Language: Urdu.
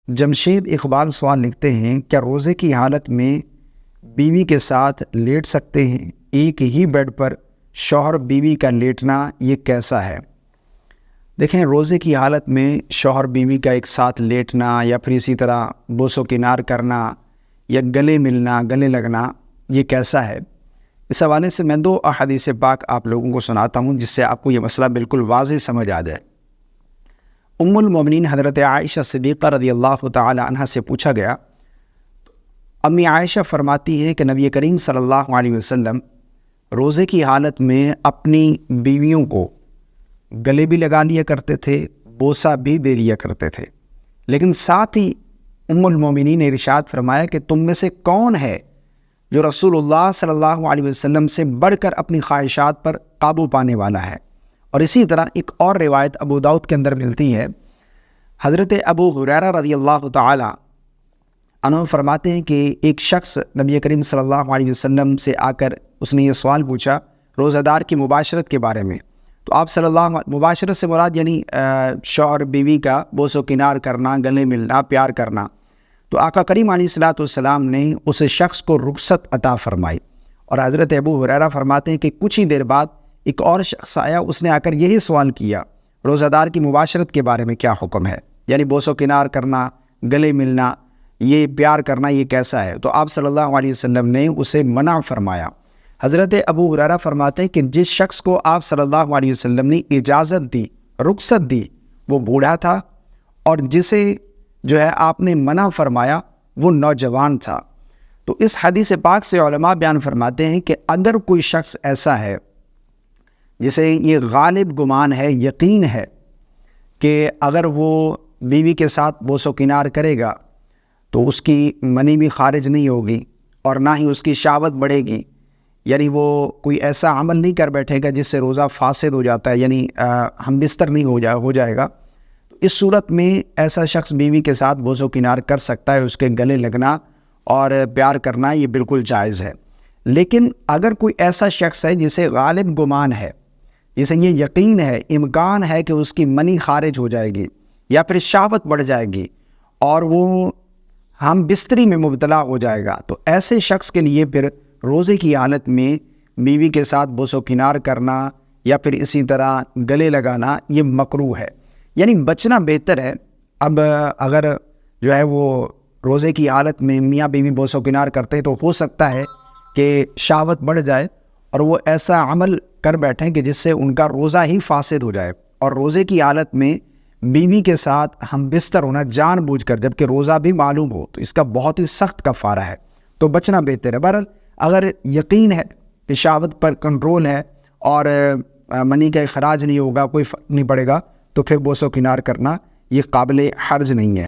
جمشید اقبال سوال لکھتے ہیں، کیا روزے کی حالت میں بیوی کے ساتھ لیٹ سکتے ہیں؟ ایک ہی بیڈ پر شوہر بیوی کا لیٹنا یہ کیسا ہے؟ دیکھیں، روزے کی حالت میں شوہر بیوی کا ایک ساتھ لیٹنا یا پھر اسی طرح بوس و کنار کرنا یا گلے ملنا، گلے لگنا، یہ کیسا ہے؟ اس حوالے سے میں 2 احادیث پاک آپ لوگوں کو سناتا ہوں جس سے آپ کو یہ مسئلہ بالکل واضح سمجھ آ جائے۔ ام المومنین حضرت عائشہ صدیقہ رضی اللہ تعالی عنہ سے پوچھا گیا، امی عائشہ فرماتی ہیں کہ نبی کریم صلی اللہ علیہ وسلم روزے کی حالت میں اپنی بیویوں کو گلے بھی لگا لیا کرتے تھے، بوسہ بھی دے لیا کرتے تھے، لیکن ساتھ ہی ام المومنین نے ارشاد فرمایا کہ تم میں سے کون ہے جو رسول اللہ صلی اللہ علیہ وسلم سے بڑھ کر اپنی خواہشات پر قابو پانے والا ہے؟ اور اسی طرح ایک اور روایت ابو داؤد کے اندر ملتی ہے، حضرت ابو ہریرہ رضی اللہ تعالی عنہ فرماتے ہیں کہ ایک شخص نبی کریم صلی اللہ علیہ وسلم سے آ کر اس نے یہ سوال پوچھا روزہ دار کی مباشرت کے بارے میں، تو آپ صلی اللہ علیہ مباشرت سے مراد یعنی شوہر بیوی کا بوس و کنار کرنا، گلے ملنا، پیار کرنا، تو آقا کریم علیہ الصلوۃ والسلام نے اس شخص کو رخصت عطا فرمائی۔ اور حضرت ابو ہریرہ فرماتے ہیں کہ کچھ ہی دیر بعد ایک اور شخص آیا، اس نے آ کر یہی سوال کیا، روزہ دار کی مباشرت کے بارے میں کیا حکم ہے؟ یعنی بوس و کنار کرنا، گلے ملنا، یہ پیار کرنا، یہ کیسا ہے؟ تو آپ صلی اللہ علیہ وسلم نے اسے منع فرمایا۔ حضرت ابو ہریرہ فرماتے ہیں کہ جس شخص کو آپ صلی اللہ علیہ وسلم نے اجازت دی، رخصت دی، وہ بوڑھا تھا، اور جسے جو ہے آپ نے منع فرمایا وہ نوجوان تھا۔ تو اس حدیث پاک سے علماء بیان فرماتے ہیں کہ اگر کوئی شخص ایسا ہے جسے یہ غالب گمان ہے، یقین ہے کہ اگر وہ بیوی کے ساتھ بوس و کنار کرے گا تو اس کی منی بھی خارج نہیں ہوگی اور نہ ہی اس کی شہوت بڑھے گی، یعنی وہ کوئی ایسا عمل نہیں کر بیٹھے گا جس سے روزہ فاسد ہو جاتا ہے، یعنی ہم بستر نہیں ہو جائے گا، تو اس صورت میں ایسا شخص بیوی کے ساتھ بوس و کنار کر سکتا ہے، اس کے گلے لگنا اور پیار کرنا یہ بالکل جائز ہے۔ لیکن اگر کوئی ایسا شخص ہے جسے غالب گمان ہے، جسے یہ یقین ہے، امکان ہے کہ اس کی منی خارج ہو جائے گی یا پھر شہوت بڑھ جائے گی اور وہ ہم بستری میں مبتلا ہو جائے گا، تو ایسے شخص کے لیے پھر روزے کی حالت میں بیوی کے ساتھ بوس و کنار کرنا یا پھر اسی طرح گلے لگانا یہ مکروہ ہے، یعنی بچنا بہتر ہے۔ اب اگر جو ہے وہ روزے کی حالت میں میاں بیوی بوس و کنار کرتے تو ہو سکتا ہے کہ شہوت بڑھ جائے اور وہ ایسا عمل کر بیٹھیں کہ جس سے ان کا روزہ ہی فاسد ہو جائے، اور روزے کی حالت میں بیوی کے ساتھ ہم بستر ہونا جان بوجھ کر جبکہ روزہ بھی معلوم ہو تو اس کا بہت ہی سخت کفارہ ہے، تو بچنا بہتر ہے۔ بہرحال اگر یقین ہے کہ شہوت پر کنٹرول ہے اور منی کا اخراج نہیں ہوگا، کوئی فرق نہیں پڑے گا، تو پھر بوس و کنار کرنا یہ قابل حرج نہیں ہے۔